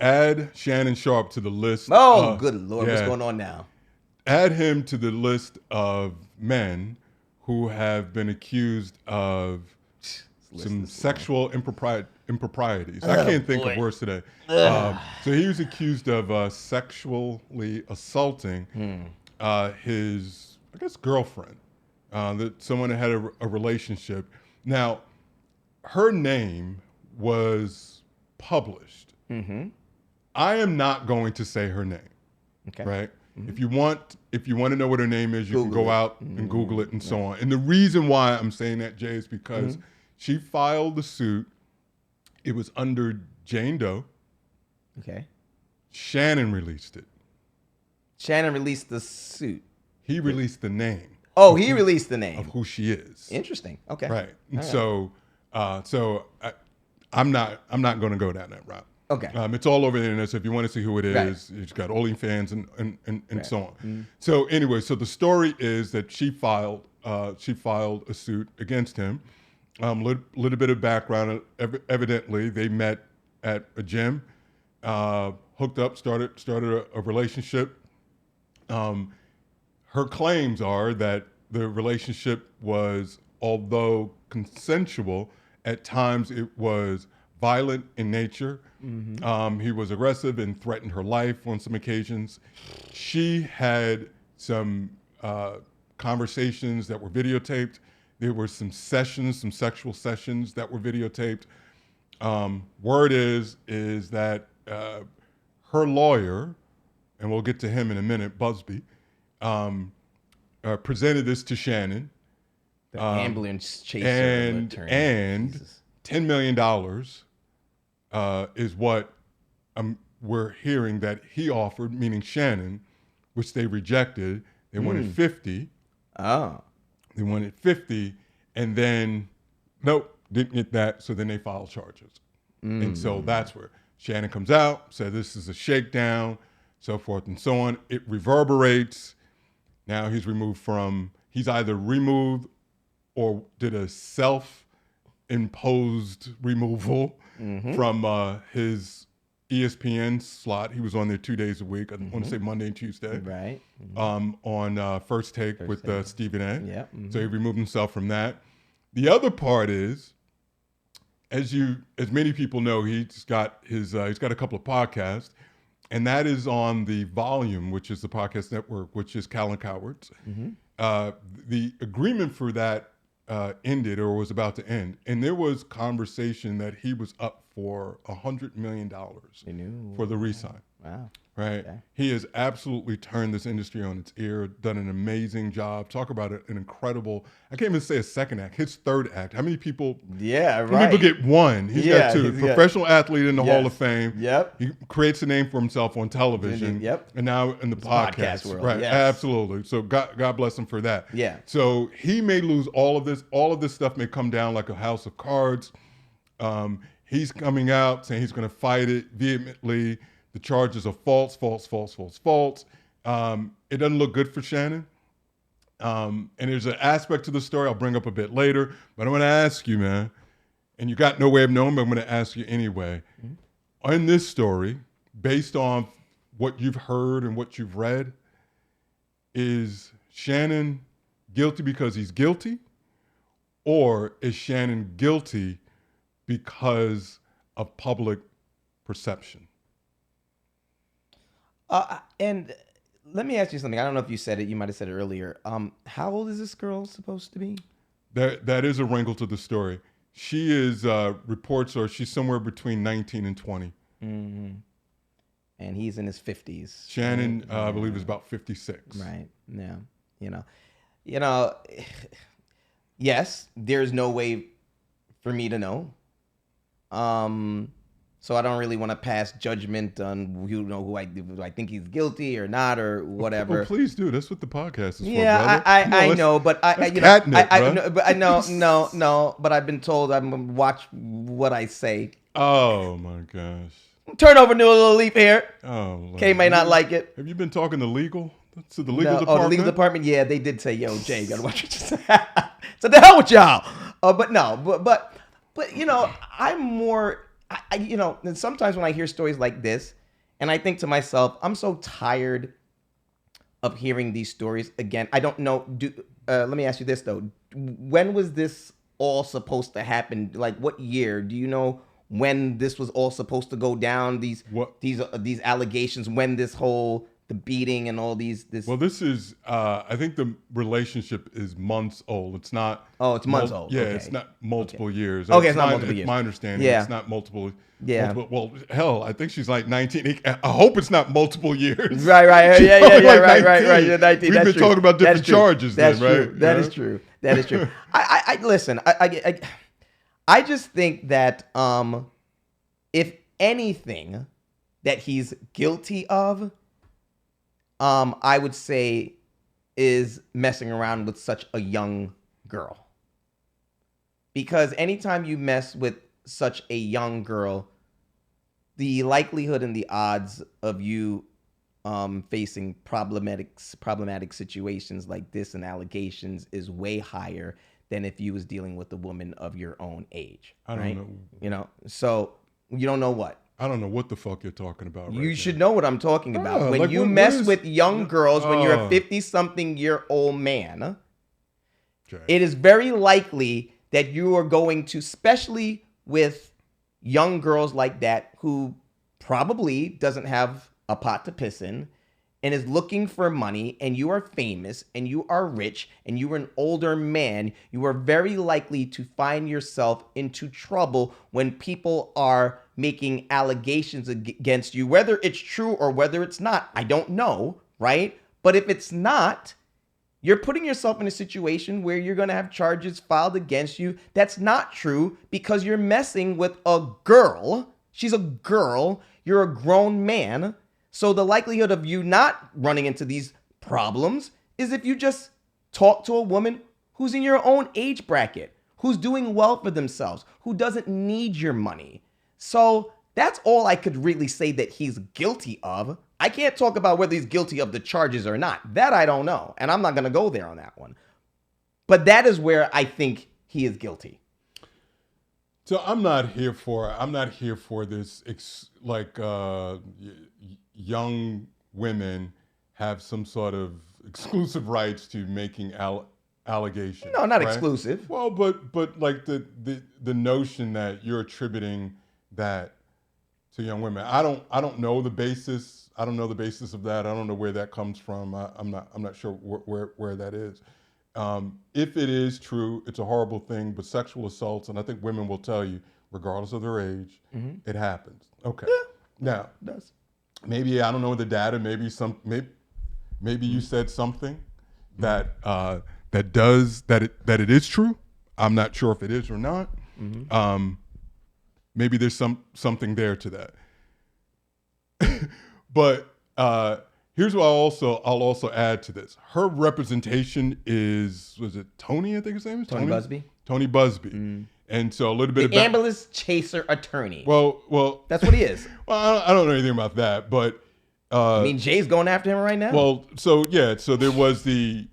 add Shannon Sharpe to the list. Oh, good Lord. What's going on now? Add him to the list of men who have been accused of some sexual improprieties. I can't think of words today. So he was accused of sexually assaulting his, I guess, girlfriend, that someone had a relationship. Now, her name was published. Mm-hmm. I am not going to say her name. Okay. Right? Mm-hmm. If you want to know what her name is, you can go out and Google it and so on. And the reason why I'm saying that, Jay, is because she filed the suit. It was under Jane Doe. Okay. Shannon released it. Shannon released the suit. He released the name. Oh, he released the name of who she is. Interesting. Okay. Right. And so I'm not going to go down that route. Okay. It's all over the internet. So if you want to see who it is, it's got OnlyFans and so on. Mm-hmm. So anyway, so the story is that she filed a suit against him. Little bit of background. Evidently, they met at a gym, hooked up, started a relationship. Her claims are that the relationship was, although consensual, at times it was violent in nature. Mm-hmm. He was aggressive and threatened her life on some occasions. She had some conversations that were videotaped. There were some sexual sessions that were videotaped. Word is that her lawyer, and we'll get to him in a minute, Busby, presented this to Shannon. The ambulance chaser attorney. And $10 million is what we're hearing that he offered, meaning Shannon, which they rejected. They wanted 50. Oh. They wanted 50, and then, nope, didn't get that, so then they filed charges. And so that's where Shannon comes out, said this is a shakedown, so forth and so on. It reverberates. Now he's either removed or did a self-imposed removal from his ESPN slot. He was on there 2 days a week. I want to say Monday and Tuesday. Right. On First Take with Stephen A. Yep. So he removed himself from that. The other part is, as many people know, he's got a couple of podcasts, and that is on the Volume, which is the podcast network, which is Callan Coward's. The agreement for that ended or was about to end, and there was conversation that he was up for $100 million for the re-sign. Wow. Right. Okay. He has absolutely turned this industry on its ear, done an amazing job. Talk about an incredible, I can't even say a second act, his third act. How many people? Yeah, right. How many people get one? He's got two. Professional athlete in the Hall of Fame. Yep. He creates a name for himself on television. Yep. And now in the podcast world. Right. Yes. Absolutely. So God bless him for that. Yeah. So he may lose all of this. All of this stuff may come down like a house of cards. He's coming out saying he's going to fight it vehemently. The charges are false. It doesn't look good for Shannon. And there's an aspect to the story I'll bring up a bit later. But I'm going to ask you, man, and you got no way of knowing, but I'm going to ask you anyway. Mm-hmm. In this story, based on what you've heard and what you've read, is Shannon guilty because he's guilty? Or is Shannon guilty because of public perception? And let me ask you something. I don't know if you said it. You might have said it earlier. How old is this girl supposed to be? That is a wrinkle to the story. She is, reports are she's somewhere between 19 and 20. Mm-hmm. And he's in his 50s. Shannon, I believe, is about 56. Right. Yeah. You know, yes, there's no way for me to know. So I don't really want to pass judgment on who I think he's guilty or not or whatever. Well, please do. That's what the podcast is for, yeah, brother. I know, but but I've been told I'm gonna watch what I say. Oh my gosh. Turn over to a little leaf here. Oh, Lord. Kay may not like it. Have you been talking to legal? To the legal department? Oh, the legal department. Yeah, they did say, "Yo, Jay, you gotta watch what you say." So the hell with y'all. But no, but I'm more. and sometimes when I hear stories like this, and I think to myself, I'm so tired of hearing these stories again. I don't know. Let me ask you this though: when was this all supposed to happen? Like, what year? Do you know when this was all supposed to go down? These allegations. When the beating and all these. Well, this is. I think the relationship is months old. It's not. Oh, it's months old. Yeah, okay. It's not multiple years. Okay, it's not multiple years. My understanding. Yeah. It's not multiple. Yeah. Well, hell, I think she's like 19. I hope it's not multiple years. Right. Yeah. Right. You're 19. We've been talking about different charges. That's then, true. Right? That is true. That is true. I listen. I just think that if anything that he's guilty of, I would say, is messing around with such a young girl. Because anytime you mess with such a young girl, the likelihood and the odds of you facing problematic situations like this and allegations is way higher than if you was dealing with a woman of your own age. I don't know. You know, so you don't know what? I don't know what the fuck you're talking about. You should know what I'm talking about. When like, you mess with young girls, when you're a 50-something-year-old man, it is very likely that you are going to, especially with young girls like that who probably doesn't have a pot to piss in and is looking for money, and you are famous and you are rich and you are an older man, you are very likely to find yourself into trouble when people are making allegations against you, whether it's true or whether it's not. I don't know, right? But if it's not, you're putting yourself in a situation where you're going to have charges filed against you that's not true because you're messing with a girl. She's a girl. You're a grown man. So the likelihood of you not running into these problems is if you just talk to a woman who's in your own age bracket, who's doing well for themselves, who doesn't need your money. So that's all I could really say that he's guilty of. I can't talk about whether he's guilty of the charges or not. That I don't know. And I'm not going to go there on that one. But that is where I think he is guilty. So I'm not here for this, young women have some sort of exclusive rights to making allegations. No, not exclusive. Well, but like the notion that you're attributing that to young women. I don't know the basis. I don't know the basis of that. I don't know where that comes from. I'm not sure where that is. If it is true, it's a horrible thing. But sexual assaults, and I think women will tell you, regardless of their age, it happens. Okay. Yeah. Now, it does. Maybe I don't know the data. Maybe you said something that it is true. I'm not sure if it is or not. Maybe there's something there to that. But here's what I'll also add to this. Her representation was it Tony? I think his name is Tony Busby. Tony Busby. And so a little bit the ambulance chaser attorney. Well, that's what he is. Well, I don't know anything about that, but I mean, Jay's going after him right now. Well, so there was the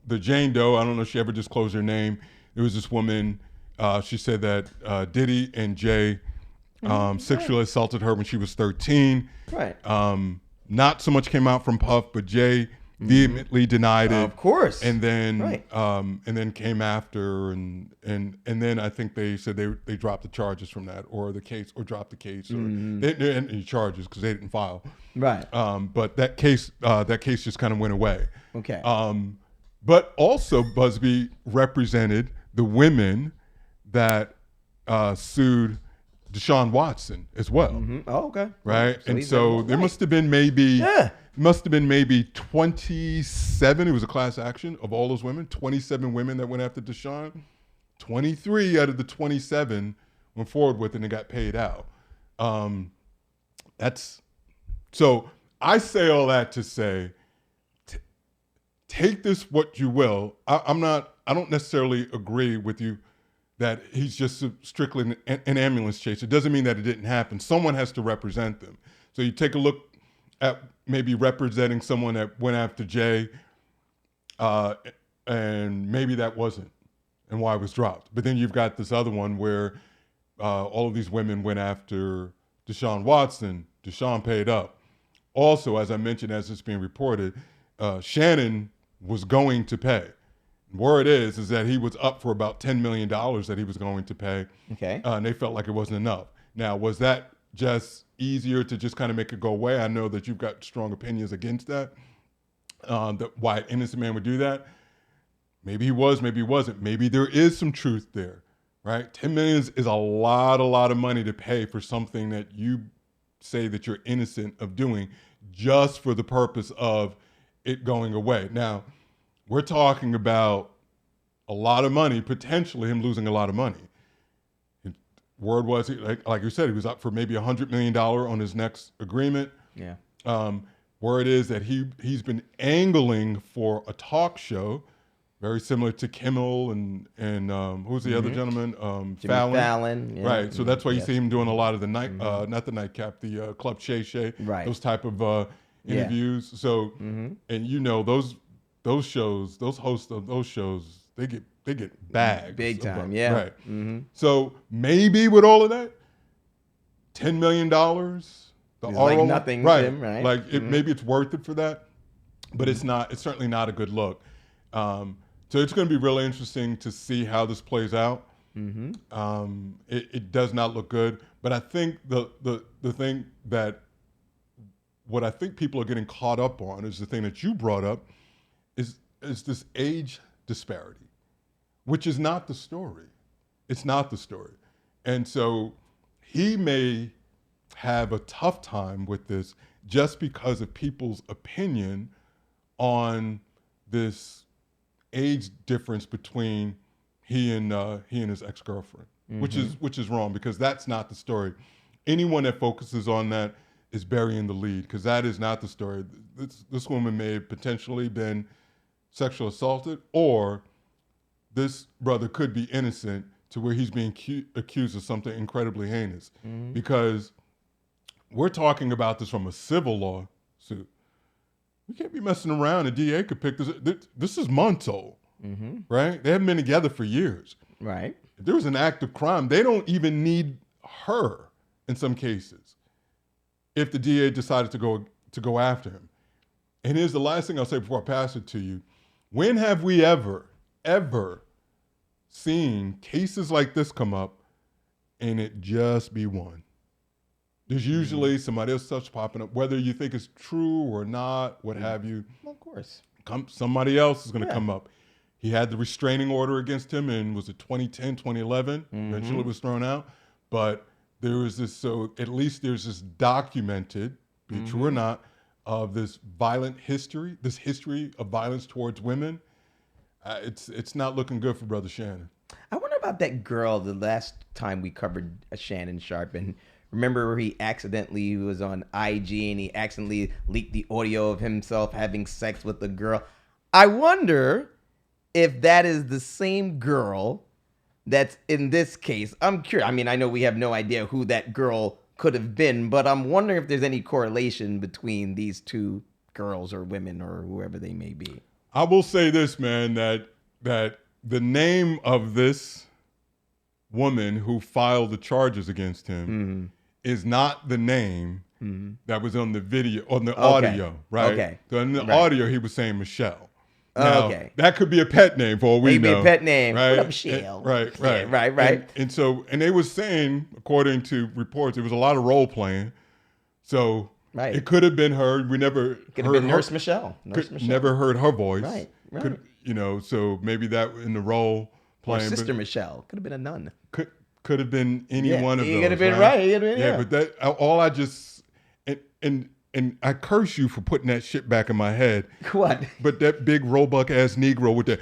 Jane Doe. I don't know if she ever disclosed her name. There was this woman. She said that Diddy and Jay sexually assaulted her when she was 13. Right. Not so much came out from Puff, but Jay vehemently denied it. Of course. And then came after, and then I think they said they dropped the charges from that, or dropped the case, or they didn't any charges because they didn't file. Right. But that case just kind of went away. Okay. But also Busby represented the women that sued Deshaun Watson as well. Oh, okay. Right. So and so there must have been maybe 27. It was a class action of all those women. 27 women that went after Deshaun. 23 out of the 27 went forward with it and got paid out. So I say all that to say, take this what you will. I don't necessarily agree with you that he's just strictly an ambulance chaser. It doesn't mean that it didn't happen. Someone has to represent them. So you take a look at maybe representing someone that went after Jay, and maybe that wasn't, and why it was dropped. But then you've got this other one where all of these women went after Deshaun Watson. Deshaun paid up. Also, as I mentioned, as it's being reported, Shannon was going to pay. Word is that he was up for about $10 million that he was going to pay. Okay. And they felt like it wasn't enough. Now, was that just easier to just kind of make it go away? I know that you've got strong opinions against that. Why an innocent man would do that? Maybe he was, maybe he wasn't. Maybe there is some truth there, right? 10 million is a lot of money to pay for something that you say that you're innocent of doing just for the purpose of it going away. Now, we're talking about a lot of money, potentially him losing a lot of money. Word was, like you said, he was up for maybe $100 million on his next agreement. Yeah. Word is that he's been angling for a talk show, very similar to Kimmel and who's the other gentleman? Fallon. Yeah. Right. So that's why you see him doing a lot of the night, not the nightcap, the Club Shay Shay. Right. Those type of interviews. Yeah. So, and you know those shows, those hosts of those shows, they get bags. Big time, yeah. Right. So maybe with all of that, $10 million, the like nothing right? To him, right. Like maybe it's worth it for that, but it's not. It's certainly not a good look. So it's going to be really interesting to see how this plays out. It does not look good, but I think the thing that what I think people are getting caught up on is the thing that you brought up is this age disparity, which is not the story. It's not the story. And so he may have a tough time with this just because of people's opinion on this age difference between he and his ex-girlfriend, which is wrong, because that's not the story. Anyone that focuses on that is burying the lead, because that is not the story. This woman may have potentially been sexually assaulted, or this brother could be innocent to where he's being accused of something incredibly heinous. Because we're talking about this from a civil lawsuit. We can't be messing around. The DA could pick this. This is months old, right? They haven't been together for years. Right. If there was an act of crime, they don't even need her in some cases if the DA decided to go after him. And here's the last thing I'll say before I pass it to you. When have we ever seen cases like this come up and it just be one? There's usually somebody else starts popping up, whether you think it's true or not, what have you. Well, of course. Somebody else is going to come up. He had the restraining order against him in, was it 2010, 2011? Eventually it was thrown out. But there was this, so at least there's this documented, be it true or not, of this violent history, this history of violence towards women. It's not looking good for Brother Shannon. I wonder about that girl the last time we covered Shannon Sharpe. And remember where he was on IG and he accidentally leaked the audio of himself having sex with a girl. I wonder if that is the same girl that's in this case. I'm curious. I mean, I know we have no idea who that girl could have been, but I'm wondering if there's any correlation between these two girls or women or whoever they may be. I will say this, man, that the name of this woman who filed the charges against him is not the name that was on the video, on the audio, right? Okay. So in the audio, he was saying Michelle. Now, that could be a pet name for all we know. Maybe a pet name. Right? What up, Michelle? Right. Yeah, right. And they were saying, according to reports, there was a lot of role playing. So it could have been her. We never could have been Nurse Michelle. Never heard her voice. Right. So maybe that in the role playing. Or Sister Michelle. Could have been a nun. Could have been any one of those. He could have been right. But that all I just and I curse you for putting that shit back in my head. What? But that big roebuck ass Negro with that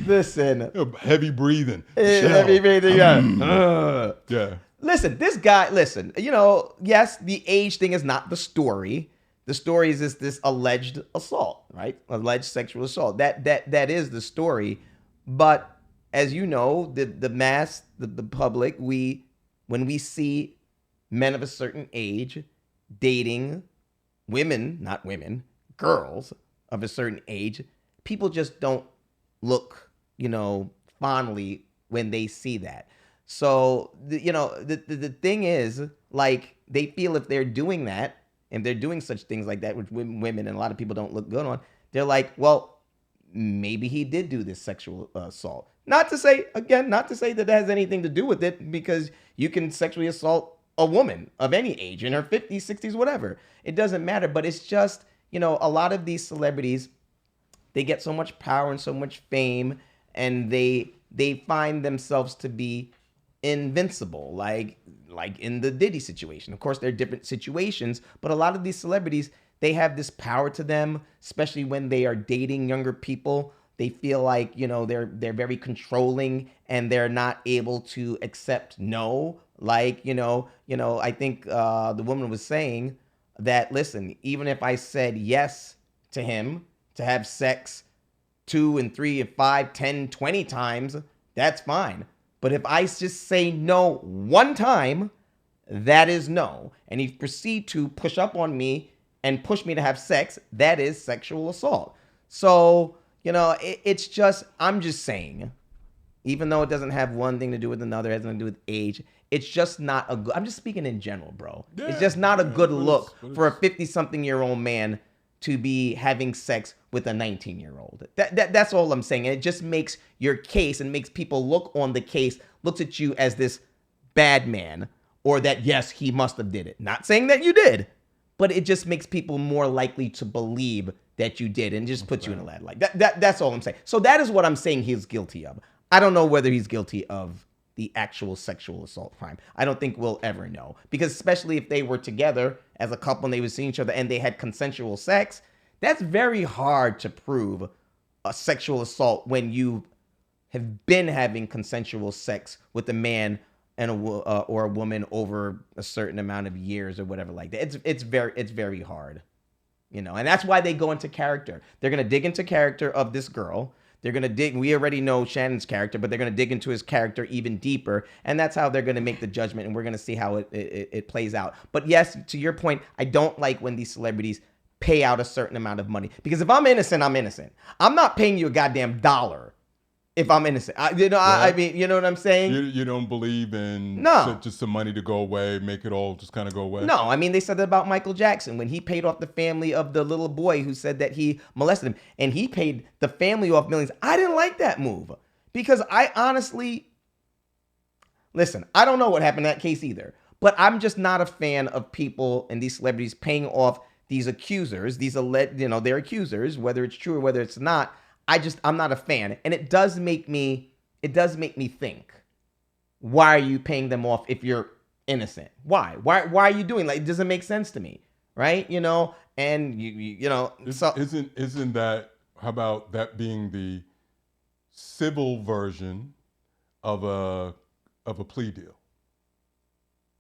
listen. Heavy breathing. Heavy breathing. Yeah. Listen, this guy, yes, the age thing is not the story. The story is this alleged assault, right? Alleged sexual assault. That is the story. But as you know, the mass, the public, when we see men of a certain age dating women, not women, girls of a certain age, people just don't look, fondly when they see that. So, the thing is, like, they feel if they're doing that, and they're doing such things like that, which women and a lot of people don't look good on, they're like, well, maybe he did do this sexual assault. Not to say that has anything to do with it, because you can sexually assault a woman of any age, in her 50s, 60s, whatever. It doesn't matter. But it's just, a lot of these celebrities, they get so much power and so much fame, and they find themselves to be invincible, like in the Diddy situation. Of course, there are different situations, but a lot of these celebrities, they have this power to them, especially when they are dating younger people. They feel like, they're very controlling, and they're not able to accept no. Like, I think the woman was saying that, listen, even if I said yes to him to have sex 2 and 3 and 5, 10, 20 times, that's fine. But if I just say no one time, that is no. And he proceed to push up on me and push me to have sex, that is sexual assault. So, it's just, I'm just saying, even though it doesn't have one thing to do with another, it has nothing to do with age, it's just not a good, I'm just speaking in general, bro. Yeah, it's just not a good look for a 50-something-year-old man to be having sex with a 19-year-old. That's all I'm saying. And it just makes your case, and makes people look on the case, looks at you as this bad man, or that, yes, he must have did it. Not saying that you did, but it just makes people more likely to believe that you did, and just puts you in a bad light. That's all I'm saying. So that is what I'm saying he's guilty of. I don't know whether he's guilty of the actual sexual assault crime. I don't think we'll ever know, because especially if they were together as a couple and they were seeing each other and they had consensual sex, that's very hard to prove a sexual assault when you have been having consensual sex with a man and or a woman over a certain amount of years or whatever like that. It's very hard, and that's why they go into character. They're gonna dig into character of this girl. They're going to dig. We already know Shannon's character, but they're going to dig into his character even deeper. And that's how they're going to make the judgment. And we're going to see how it plays out. But yes, to your point, I don't like when these celebrities pay out a certain amount of money. Because if I'm innocent, I'm innocent. I'm not paying you a goddamn dollar if I'm innocent. I mean, you know what I'm saying? You don't believe in just some money to go away, make it all just kind of go away? No, I mean, they said that about Michael Jackson when he paid off the family of the little boy who said that he molested him, and he paid the family off millions. I didn't like that move, because I honestly, listen, I don't know what happened in that case either, but I'm just not a fan of people and these celebrities paying off these accusers, they're accusers, whether it's true or whether it's not. I'm not a fan. And it does make me think, why are you paying them off if you're innocent? Why are you doing, like, it doesn't make sense to me, right? And so isn't that, how about that being the civil version of a plea deal?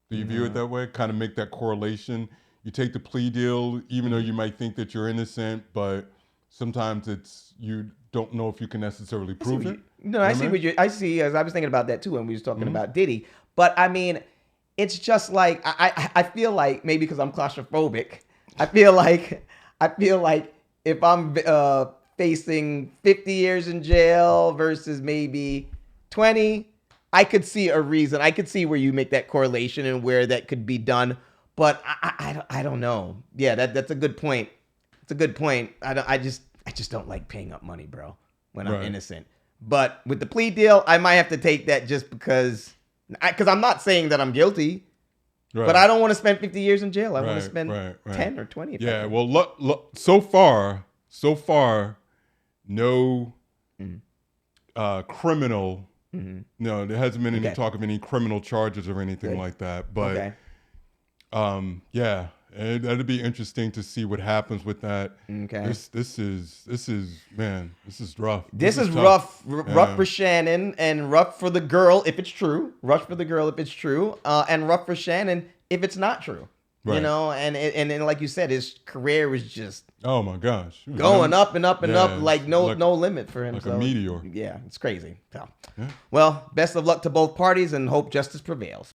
Do you view it that way? Kind of make that correlation. You take the plea deal, even though you might think that you're innocent, but sometimes you don't know if you can necessarily prove it. No, I see. As I was thinking about that too when we was talking about Diddy. But I mean, it's just like I feel like, maybe because I'm claustrophobic, I feel like if I'm facing 50 years in jail versus maybe 20, I could see a reason. I could see where you make that correlation and where that could be done. But I don't know. Yeah, that's a good point. It's a good point. I just don't like paying up money, bro, when I'm innocent. But with the plea deal, I might have to take that just because I'm not saying that I'm guilty, but I don't want to spend 50 years in jail. I want to spend 10 or 20. Yeah, well, look, so far, no criminal, no, there hasn't been any talk of any criminal charges or anything like that. But yeah. And that'd be interesting to see what happens with that. Okay. This is rough. This is rough for Shannon, and rough for the girl if it's true. Rough for the girl if it's true, and rough for Shannon if it's not true. Right. And like you said, his career was just, oh my gosh, going up and up and up, like no limit for him. Like a meteor. Yeah, it's crazy. So, well, best of luck to both parties, and hope justice prevails.